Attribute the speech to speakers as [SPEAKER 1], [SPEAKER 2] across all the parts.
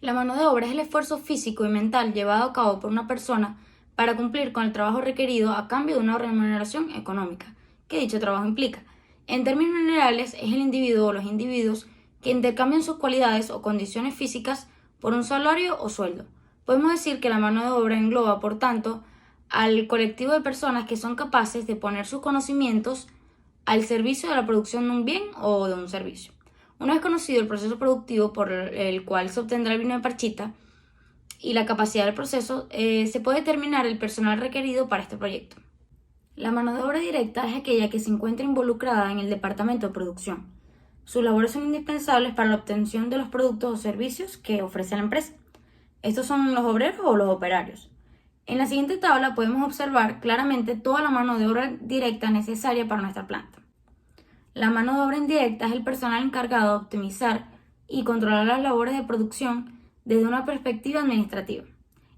[SPEAKER 1] La mano de obra es el esfuerzo físico y mental llevado a cabo por una persona para cumplir con el trabajo requerido a cambio de una remuneración económica que dicho trabajo implica. En términos generales, es el individuo o los individuos que intercambian sus cualidades o condiciones físicas por un salario o sueldo. Podemos decir que la mano de obra engloba, por tanto, al colectivo de personas que son capaces de poner sus conocimientos al servicio de la producción de un bien o de un servicio. Una vez conocido el proceso productivo por el cual se obtendrá el vino de parchita y la capacidad del proceso, se puede determinar el personal requerido para este proyecto. La mano de obra directa es aquella que se encuentra involucrada en el departamento de producción. Sus labores son indispensables para la obtención de los productos o servicios que ofrece la empresa. Estos son los obreros o los operarios. En la siguiente tabla podemos observar claramente toda la mano de obra directa necesaria para nuestra planta. La mano de obra indirecta es el personal encargado de optimizar y controlar las labores de producción desde una perspectiva administrativa.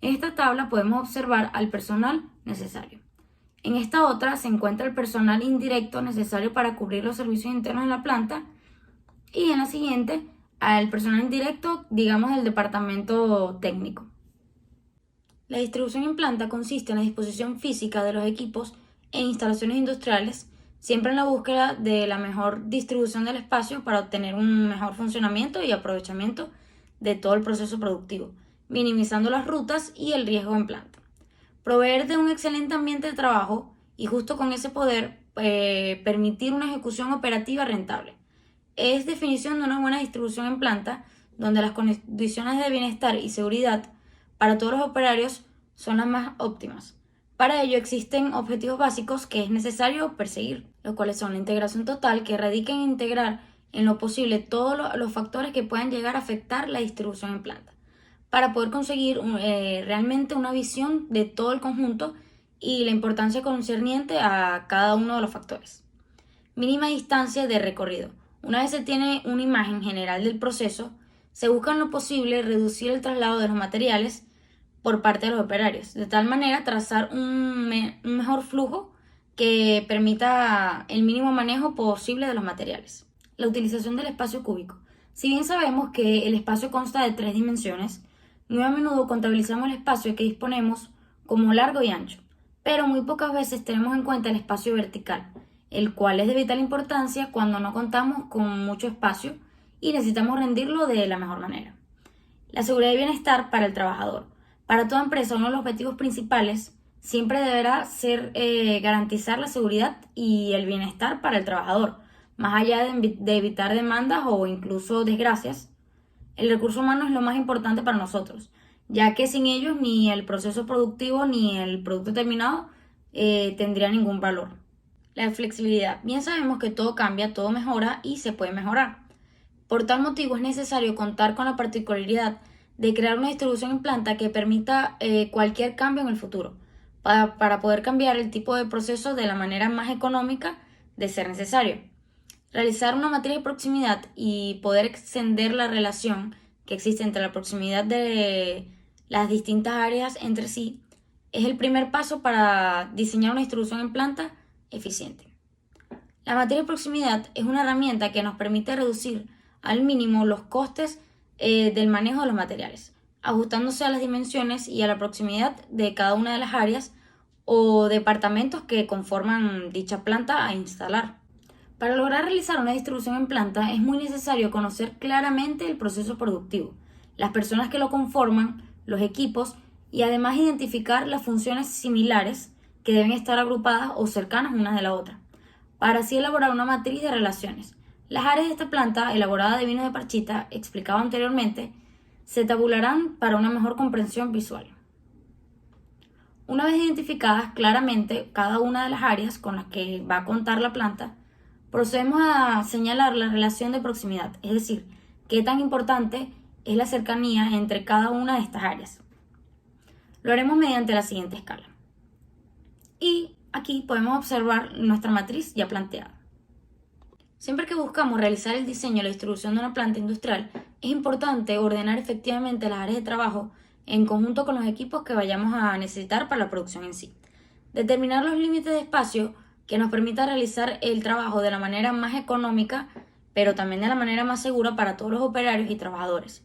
[SPEAKER 1] En esta tabla podemos observar al personal necesario. En esta otra se encuentra el personal indirecto necesario para cubrir los servicios internos de la planta y en la siguiente al personal indirecto, digamos, del departamento técnico. La distribución en planta consiste en la disposición física de los equipos e instalaciones industriales, siempre en la búsqueda de la mejor distribución del espacio para obtener un mejor funcionamiento y aprovechamiento de todo el proceso productivo, minimizando las rutas y el riesgo en planta. Proveer de un excelente ambiente de trabajo y justo con ese poder permitir una ejecución operativa rentable. Es definición de una buena distribución en planta donde las condiciones de bienestar y seguridad para todos los operarios son las más óptimas. Para ello existen objetivos básicos que es necesario perseguir, los cuales son la integración total, que radica en integrar en lo posible todos los factores que puedan llegar a afectar la distribución en planta, para poder conseguir realmente una visión de todo el conjunto y la importancia concerniente a cada uno de los factores. Mínima distancia de recorrido. Una vez se tiene una imagen general del proceso, se busca en lo posible reducir el traslado de los materiales por parte de los operarios, de tal manera trazar un mejor flujo que permita el mínimo manejo posible de los materiales. La utilización del espacio cúbico. Si bien sabemos que el espacio consta de 3 dimensiones, muy a menudo contabilizamos el espacio que disponemos como largo y ancho, pero muy pocas veces tenemos en cuenta el espacio vertical, el cual es de vital importancia cuando no contamos con mucho espacio y necesitamos rendirlo de la mejor manera. La seguridad y bienestar para el trabajador. Para toda empresa, uno de los objetivos principales siempre deberá ser garantizar la seguridad y el bienestar para el trabajador, más allá de evitar demandas o incluso desgracias. El recurso humano es lo más importante para nosotros, ya que sin ellos ni el proceso productivo ni el producto terminado tendría ningún valor. La flexibilidad. Bien sabemos que todo cambia, todo mejora y se puede mejorar. Por tal motivo es necesario contar con la particularidad de crear una distribución en planta que permita cualquier cambio en el futuro, para poder cambiar el tipo de proceso de la manera más económica de ser necesario. Realizar una matriz de proximidad y poder extender la relación que existe entre la proximidad de las distintas áreas entre sí es el primer paso para diseñar una distribución en planta eficiente. La matriz de proximidad es una herramienta que nos permite reducir al mínimo los costes del manejo de los materiales, ajustándose a las dimensiones y a la proximidad de cada una de las áreas o departamentos que conforman dicha planta a instalar. Para lograr realizar una distribución en planta es muy necesario conocer claramente el proceso productivo, las personas que lo conforman, los equipos y además identificar las funciones similares que deben estar agrupadas o cercanas unas de la otra, para así elaborar una matriz de relaciones. Las áreas de esta planta, elaborada de vino de parchita, explicado anteriormente, se tabularán para una mejor comprensión visual. Una vez identificadas claramente cada una de las áreas con las que va a contar la planta, procedemos a señalar la relación de proximidad, es decir, qué tan importante es la cercanía entre cada una de estas áreas. Lo haremos mediante la siguiente escala. Y aquí podemos observar nuestra matriz ya planteada. Siempre que buscamos realizar el diseño y la distribución de una planta industrial, es importante ordenar efectivamente las áreas de trabajo en conjunto con los equipos que vayamos a necesitar para la producción en sí. Determinar los límites de espacio que nos permita realizar el trabajo de la manera más económica, pero también de la manera más segura para todos los operarios y trabajadores.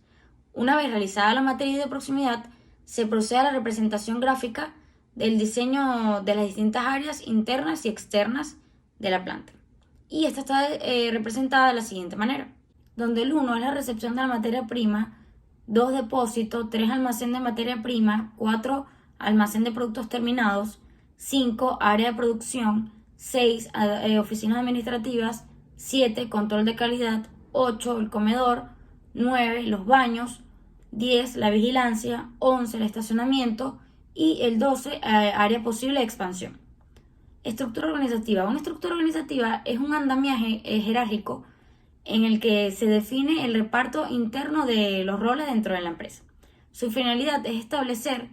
[SPEAKER 1] Una vez realizada la matriz de proximidad, se procede a la representación gráfica del diseño de las distintas áreas internas y externas de la planta. Y esta está representada de la siguiente manera, donde el 1 es la recepción de la materia prima, 2 depósito, 3 almacén de materia prima, 4 almacén de productos terminados, 5 área de producción, 6 oficinas administrativas, 7 control de calidad, 8 el comedor, 9 los baños, 10 la vigilancia, 11 el estacionamiento y el 12 área posible de expansión. Estructura organizativa. Una estructura organizativa es un andamiaje jerárquico en el que se define el reparto interno de los roles dentro de la empresa. Su finalidad es establecer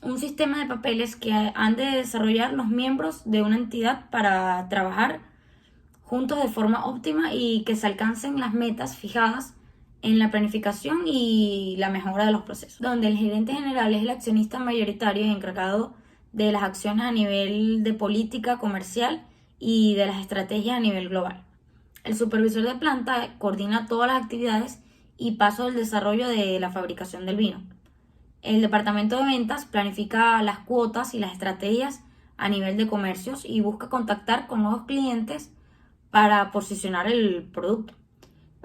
[SPEAKER 1] un sistema de papeles que han de desarrollar los miembros de una entidad para trabajar juntos de forma óptima y que se alcancen las metas fijadas en la planificación y la mejora de los procesos, donde el gerente general es el accionista mayoritario y encargado de las acciones a nivel de política comercial y de las estrategias a nivel global. El supervisor de planta coordina todas las actividades y paso del desarrollo de la fabricación del vino. El departamento de ventas planifica las cuotas y las estrategias a nivel de comercios y busca contactar con nuevos clientes para posicionar el producto.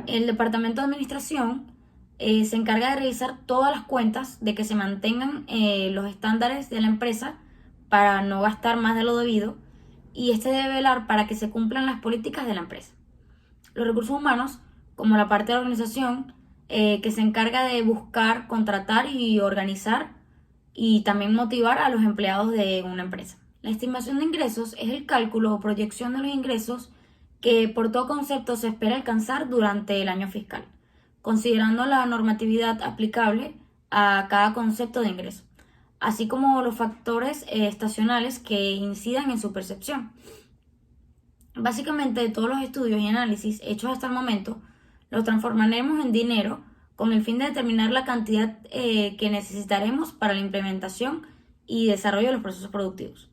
[SPEAKER 1] El departamento de administración se encarga de revisar todas las cuentas, de que se mantengan los estándares de la empresa para no gastar más de lo debido, y este debe velar para que se cumplan las políticas de la empresa. Los recursos humanos, como la parte de la organización, que se encarga de buscar, contratar y organizar y también motivar a los empleados de una empresa. La estimación de ingresos es el cálculo o proyección de los ingresos que por todo concepto se espera alcanzar durante el año fiscal, considerando la normatividad aplicable a cada concepto de ingreso, así como los factores estacionales que incidan en su percepción. Básicamente, todos los estudios y análisis hechos hasta el momento los transformaremos en dinero con el fin de determinar la cantidad que necesitaremos para la implementación y desarrollo de los procesos productivos.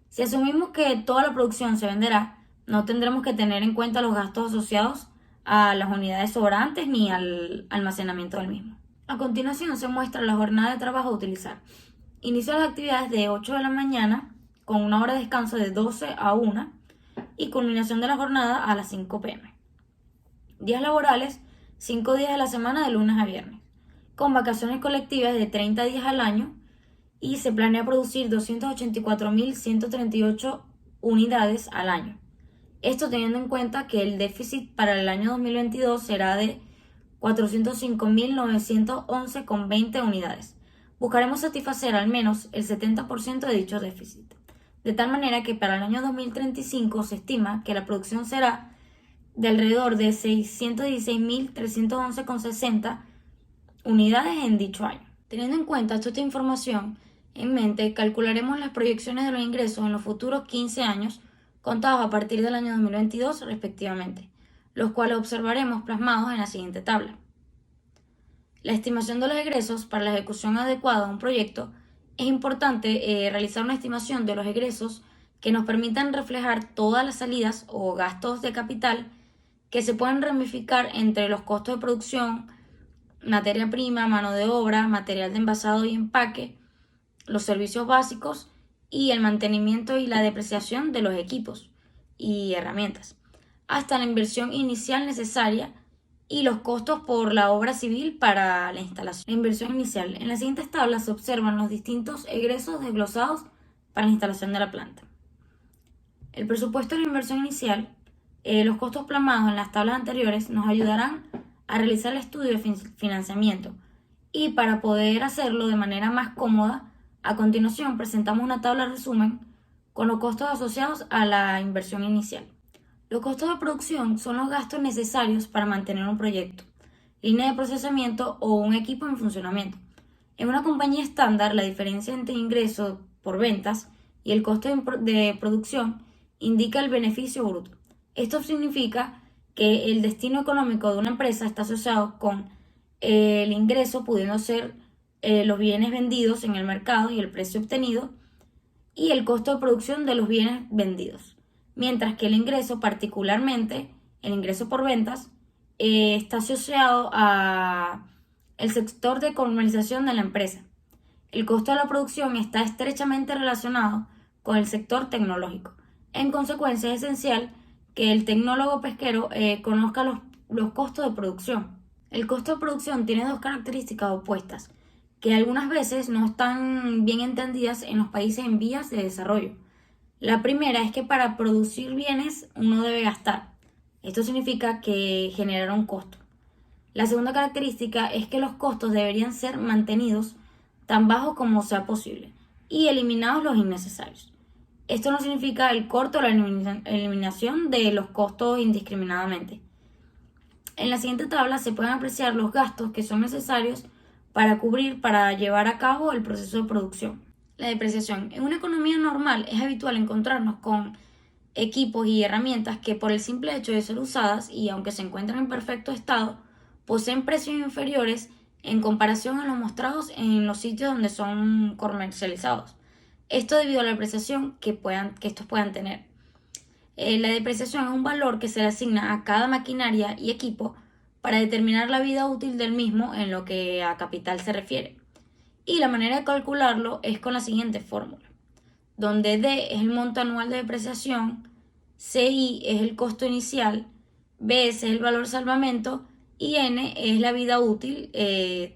[SPEAKER 1] Si asumimos que toda la producción se venderá, no tendremos que tener en cuenta los gastos asociados a las unidades sobrantes ni al almacenamiento del mismo. A continuación se muestra la jornada de trabajo a utilizar. Inicio las actividades de 8 de la mañana con una hora de descanso de 12 a 1 y culminación de la jornada a las 5 p.m. Días laborales, 5 días de la semana de lunes a viernes, con vacaciones colectivas de 30 días al año, y se planea producir 284.138 unidades al año. Esto teniendo en cuenta que el déficit para el año 2022 será de 405.911,20 unidades. Buscaremos satisfacer al menos el 70% de dicho déficit, de tal manera que para el año 2035 se estima que la producción será de alrededor de 616.311,60 unidades en dicho año. Teniendo en cuenta toda esta información en mente, calcularemos las proyecciones de los ingresos en los futuros 15 años, contados a partir del año 2022 respectivamente, los cuales observaremos plasmados en la siguiente tabla. La estimación de los egresos para la ejecución adecuada de un proyecto. Es importante realizar una estimación de los egresos que nos permitan reflejar todas las salidas o gastos de capital que se pueden ramificar entre los costos de producción, materia prima, mano de obra, material de envasado y empaque, los servicios básicos y el mantenimiento y la depreciación de los equipos y herramientas, hasta la inversión inicial necesaria y los costos por la obra civil para la instalación. La inversión inicial. En las siguientes tablas se observan los distintos egresos desglosados para la instalación de la planta. El presupuesto de la inversión inicial, los costos plasmados en las tablas anteriores nos ayudarán a realizar el estudio de financiamiento, y para poder hacerlo de manera más cómoda, a continuación presentamos una tabla de resumen con los costos asociados a la inversión inicial. Los costos de producción son los gastos necesarios para mantener un proyecto, línea de procesamiento o un equipo en funcionamiento. En una compañía estándar, la diferencia entre ingreso por ventas y el costo de producción indica el beneficio bruto. Esto significa que el destino económico de una empresa está asociado con el ingreso, pudiendo ser los bienes vendidos en el mercado y el precio obtenido, y el costo de producción de los bienes vendidos. Mientras que el ingreso, particularmente el ingreso por ventas, está asociado a El sector de comercialización de la empresa. El costo de la producción está estrechamente relacionado con el sector tecnológico. En consecuencia, es esencial que el tecnólogo pesquero conozca los costos de producción. El costo de producción tiene dos características opuestas, que algunas veces no están bien entendidas en los países en vías de desarrollo. La primera es que para producir bienes uno debe gastar. Esto significa que generará un costo. La segunda característica es que los costos deberían ser mantenidos tan bajos como sea posible y eliminados los innecesarios. Esto no significa el corte o la eliminación de los costos indiscriminadamente. En la siguiente tabla se pueden apreciar los gastos que son necesarios para llevar a cabo el proceso de producción. La depreciación. En una economía normal es habitual encontrarnos con equipos y herramientas que por el simple hecho de ser usadas y aunque se encuentran en perfecto estado, poseen precios inferiores en comparación a los mostrados en los sitios donde son comercializados. Esto debido a la depreciación que estos puedan tener. La depreciación es un valor que se le asigna a cada maquinaria y equipo para determinar la vida útil del mismo en lo que a capital se refiere. Y la manera de calcularlo es con la siguiente fórmula, donde D es el monto anual de depreciación, CI es el costo inicial, B es el valor salvamento y N es la vida útil,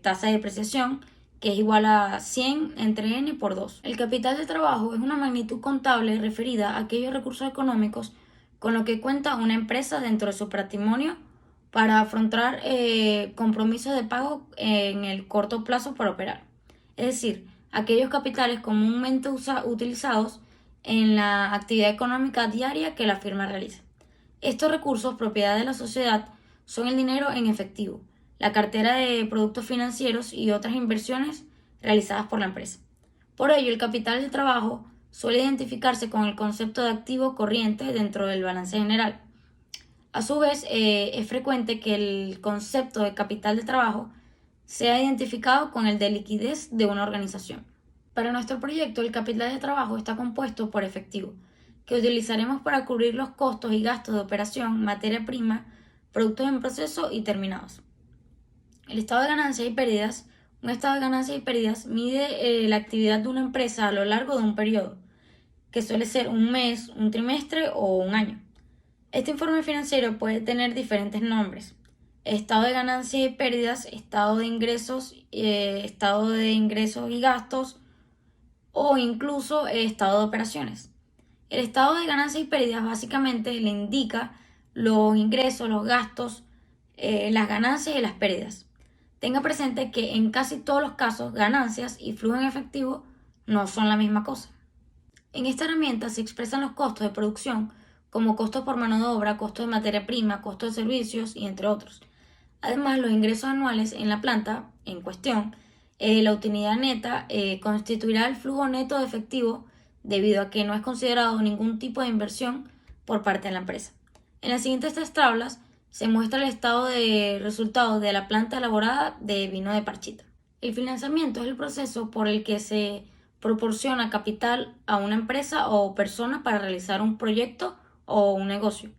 [SPEAKER 1] tasa de depreciación, que es igual a 100 entre N por 2. El capital de trabajo es una magnitud contable referida a aquellos recursos económicos con los que cuenta una empresa dentro de su patrimonio para afrontar compromisos de pago en el corto plazo para operar. Es decir, aquellos capitales comúnmente utilizados en la actividad económica diaria que la firma realiza. Estos recursos, propiedad de la sociedad, son el dinero en efectivo, la cartera de productos financieros y otras inversiones realizadas por la empresa. Por ello, el capital de trabajo suele identificarse con el concepto de activo corriente dentro del balance general. A su vez, es frecuente que el concepto de capital de trabajo sea identificado con el de liquidez de una organización. Para nuestro proyecto, el capital de trabajo está compuesto por efectivo, que utilizaremos para cubrir los costos y gastos de operación, materia prima, productos en proceso y terminados. El estado de ganancias y pérdidas. Un estado de ganancias y pérdidas mide la actividad de una empresa a lo largo de un periodo, que suele ser un mes, un trimestre o un año. Este informe financiero puede tener diferentes nombres: estado de ganancias y pérdidas, estado de ingresos y gastos, o incluso estado de operaciones. El estado de ganancias y pérdidas básicamente le indica los ingresos, los gastos, las ganancias y las pérdidas. Tenga presente que en casi todos los casos ganancias y flujo en efectivo no son la misma cosa. En esta herramienta se expresan los costos de producción como costos por mano de obra, costos de materia prima, costos de servicios y entre otros. Además, los ingresos anuales en la planta en cuestión, la utilidad neta constituirá el flujo neto de efectivo debido a que no es considerado ningún tipo de inversión por parte de la empresa. En las siguientes tres tablas se muestra el estado de resultados de la planta elaborada de vino de parchita. El financiamiento es el proceso por el que se proporciona capital a una empresa o persona para realizar un proyecto o un negocio,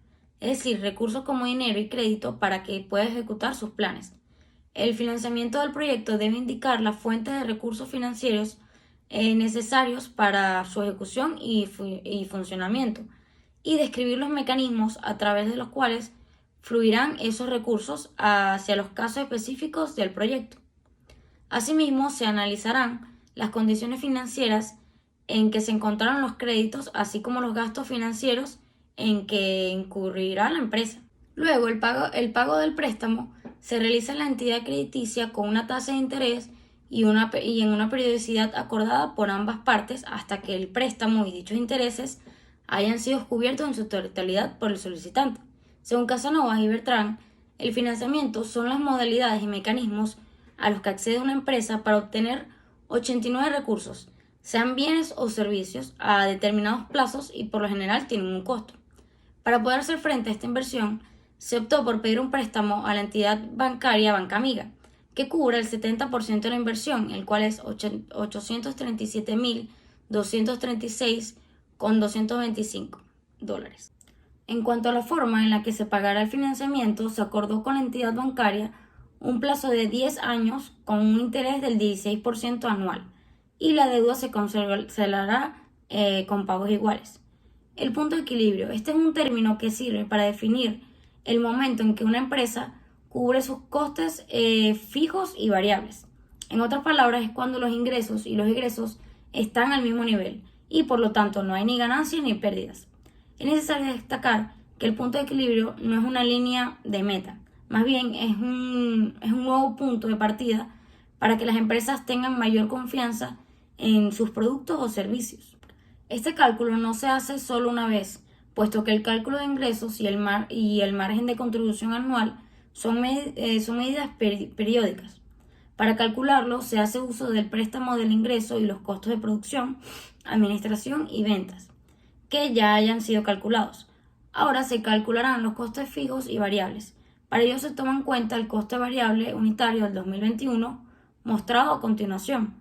[SPEAKER 1] es decir, recursos como dinero y crédito para que pueda ejecutar sus planes. El financiamiento del proyecto debe indicar la fuente de recursos financieros necesarios para su ejecución y funcionamiento y describir los mecanismos a través de los cuales fluirán esos recursos hacia los casos específicos del proyecto. Asimismo, se analizarán las condiciones financieras en que se encontraron los créditos, así como los gastos financieros en que incurrirá la empresa. Luego, el pago del préstamo se realiza en la entidad crediticia con una tasa de interés y en una periodicidad acordada por ambas partes hasta que el préstamo y dichos intereses hayan sido cubiertos en su totalidad por el solicitante. Según Casanovas y Bertrand, el financiamiento son las modalidades y mecanismos a los que accede una empresa para obtener 89 recursos, sean bienes o servicios, a determinados plazos y por lo general tienen un costo. Para poder hacer frente a esta inversión, se optó por pedir un préstamo a la entidad bancaria Banca Amiga, que cubra el 70% de la inversión, el cual es $837.236,225. En cuanto a la forma en la que se pagará el financiamiento, se acordó con la entidad bancaria un plazo de 10 años con un interés del 16% anual y la deuda se cancelará con pagos iguales. El punto de equilibrio. Este es un término que sirve para definir el momento en que una empresa cubre sus costes fijos y variables. En otras palabras, es cuando los ingresos y los egresos están al mismo nivel y por lo tanto no hay ni ganancias ni pérdidas. Es necesario destacar que el punto de equilibrio no es una línea de meta, más bien es un nuevo punto de partida para que las empresas tengan mayor confianza en sus productos o servicios. Este cálculo no se hace solo una vez, puesto que el cálculo de ingresos y el margen de contribución anual son medidas periódicas. Para calcularlo se hace uso del préstamo del ingreso y los costos de producción, administración y ventas, que ya hayan sido calculados. Ahora se calcularán los costes fijos y variables. Para ello se toma en cuenta el coste variable unitario del 2021 mostrado a continuación.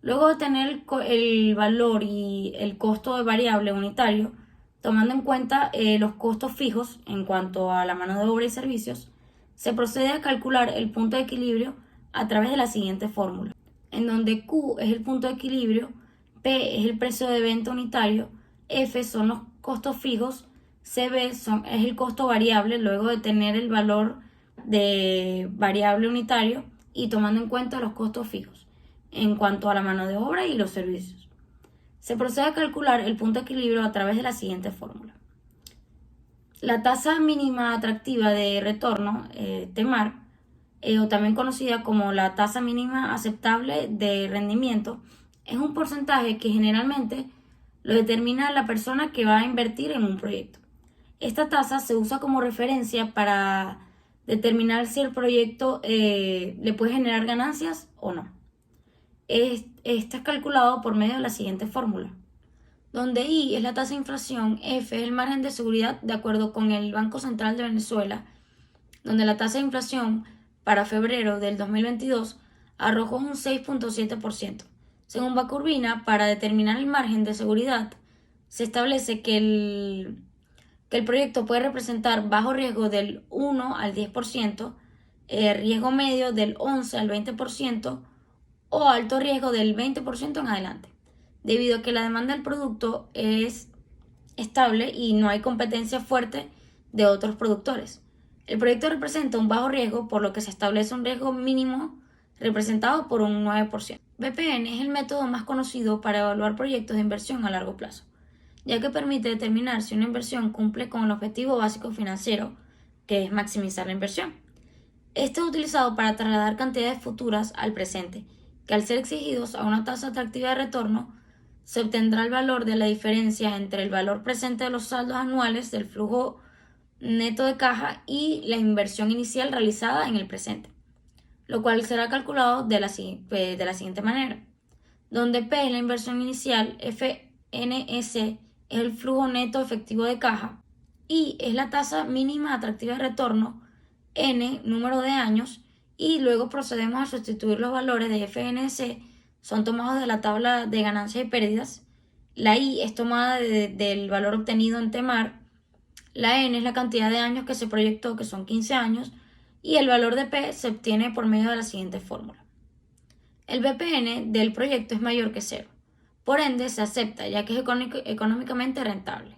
[SPEAKER 1] Luego de tener el valor y el costo de variable unitario, tomando en cuenta los costos fijos en cuanto a la mano de obra y servicios, se procede a calcular el punto de equilibrio a través de la siguiente fórmula, en donde Q es el punto de equilibrio, P es el precio de venta unitario, F son los costos fijos, CB es el costo variable luego de tener el valor de variable unitario y tomando en cuenta los costos fijos en cuanto a la mano de obra y los servicios. Se procede a calcular el punto de equilibrio a través de la siguiente fórmula. La tasa mínima atractiva de retorno, TEMAR, o también conocida como la tasa mínima aceptable de rendimiento, es un porcentaje que generalmente lo determina la persona que va a invertir en un proyecto. Esta tasa se usa como referencia para determinar si el proyecto le puede generar ganancias o no. Está calculado por medio de la siguiente fórmula, donde I es la tasa de inflación, F es el margen de seguridad de acuerdo con el Banco Central de Venezuela, donde la tasa de inflación para febrero del 2022 arrojó un 6.7%. Según Bakurbina, para determinar el margen de seguridad, se establece que el proyecto puede representar bajo riesgo del 1 al 10%, riesgo medio del 11 al 20% o alto riesgo del 20% en adelante, debido a que la demanda del producto es estable y no hay competencia fuerte de otros productores. El proyecto representa un bajo riesgo, por lo que se establece un riesgo mínimo representado por un 9%. BPN es el método más conocido para evaluar proyectos de inversión a largo plazo, ya que permite determinar si una inversión cumple con el objetivo básico financiero, que es maximizar la inversión. Este es utilizado para trasladar cantidades futuras al presente, que al ser exigidos a una tasa atractiva de retorno, se obtendrá el valor de la diferencia entre el valor presente de los saldos anuales del flujo neto de caja y la inversión inicial realizada en el presente, lo cual será calculado de la siguiente manera, donde P es la inversión inicial, FNS es el flujo neto efectivo de caja, I es la tasa mínima atractiva de retorno, N número de años, y luego procedemos a sustituir los valores de FNS, son tomados de la tabla de ganancias y pérdidas, la I es tomada del valor obtenido en TEMAR, la N es la cantidad de años que se proyectó, que son 15 años, y el valor de P se obtiene por medio de la siguiente fórmula. El BPN del proyecto es mayor que cero, por ende se acepta ya que es económicamente rentable.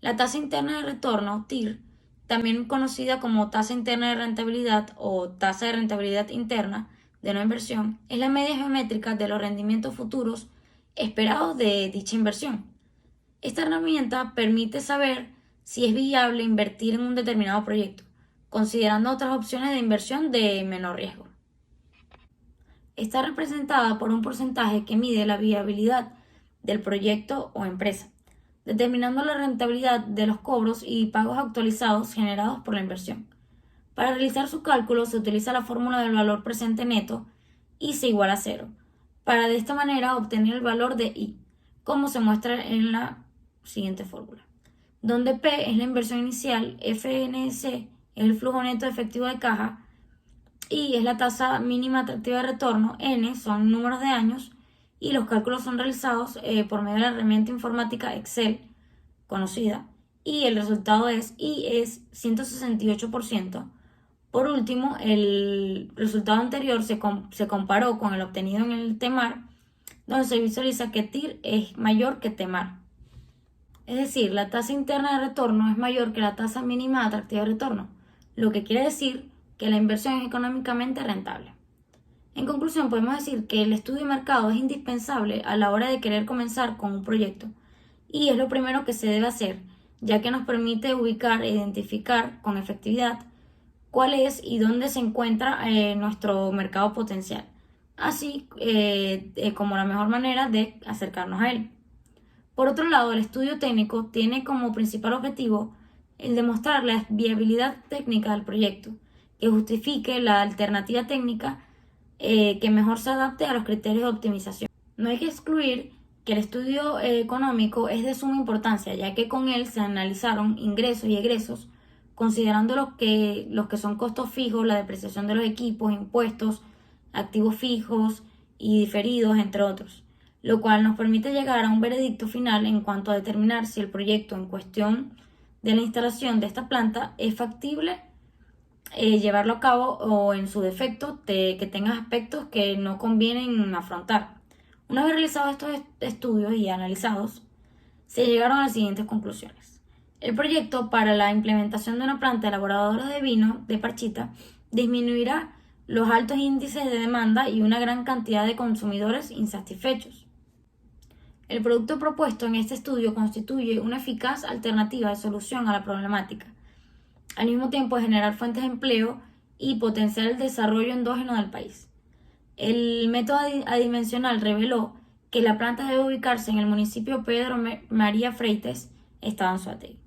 [SPEAKER 1] La tasa interna de retorno, TIR, también conocida como tasa interna de rentabilidad o tasa de rentabilidad interna de una inversión, es la media geométrica de los rendimientos futuros esperados de dicha inversión. Esta herramienta permite saber si es viable invertir en un determinado proyecto, considerando otras opciones de inversión de menor riesgo. Está representada por un porcentaje que mide la viabilidad del proyecto o empresa, determinando la rentabilidad de los cobros y pagos actualizados generados por la inversión. Para realizar su cálculo se utiliza la fórmula del valor presente neto, I se iguala a 0, para de esta manera obtener el valor de I, como se muestra en la siguiente fórmula, donde P es la inversión inicial, FNS es el flujo neto efectivo de caja, I es la tasa mínima atractiva de retorno, N son números de años y los cálculos son realizados por medio de la herramienta informática Excel conocida y el resultado es I es 168% Por último, el resultado anterior se comparó con el obtenido en el TEMAR, donde se visualiza que TIR es mayor que TEMAR. Es decir, la tasa interna de retorno es mayor que la tasa mínima de atractividad de retorno, lo que quiere decir que la inversión es económicamente rentable. En conclusión, podemos decir que el estudio de mercado es indispensable a la hora de querer comenzar con un proyecto, y es lo primero que se debe hacer, ya que nos permite ubicar e identificar con efectividad cuál es y dónde se encuentra nuestro mercado potencial, así como la mejor manera de acercarnos a él. Por otro lado, el estudio técnico tiene como principal objetivo el demostrar la viabilidad técnica del proyecto, que justifique la alternativa técnica que mejor se adapte a los criterios de optimización. No hay que excluir que el estudio económico es de suma importancia, ya que con él se analizaron ingresos y egresos, considerando los que son costos fijos, la depreciación de los equipos, impuestos, activos fijos y diferidos, entre otros, lo cual nos permite llegar a un veredicto final en cuanto a determinar si el proyecto en cuestión de la instalación de esta planta es factible llevarlo a cabo, o en su defecto que tenga aspectos que no convienen afrontar. Una vez realizados estos estudios y analizados, se llegaron a las siguientes conclusiones. El proyecto para la implementación de una planta elaboradora de vino de Parchita disminuirá los altos índices de demanda y una gran cantidad de consumidores insatisfechos. El producto propuesto en este estudio constituye una eficaz alternativa de solución a la problemática, al mismo tiempo de generar fuentes de empleo y potenciar el desarrollo endógeno del país. El método adimensional reveló que la planta debe ubicarse en el municipio Pedro María Freites, estado Anzoátegui.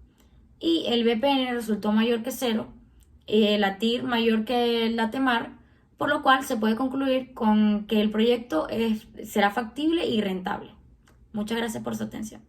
[SPEAKER 1] Y el BPN resultó mayor que 0, la TIR mayor que la TEMAR, por lo cual se puede concluir con que el proyecto será factible y rentable. Muchas gracias por su atención.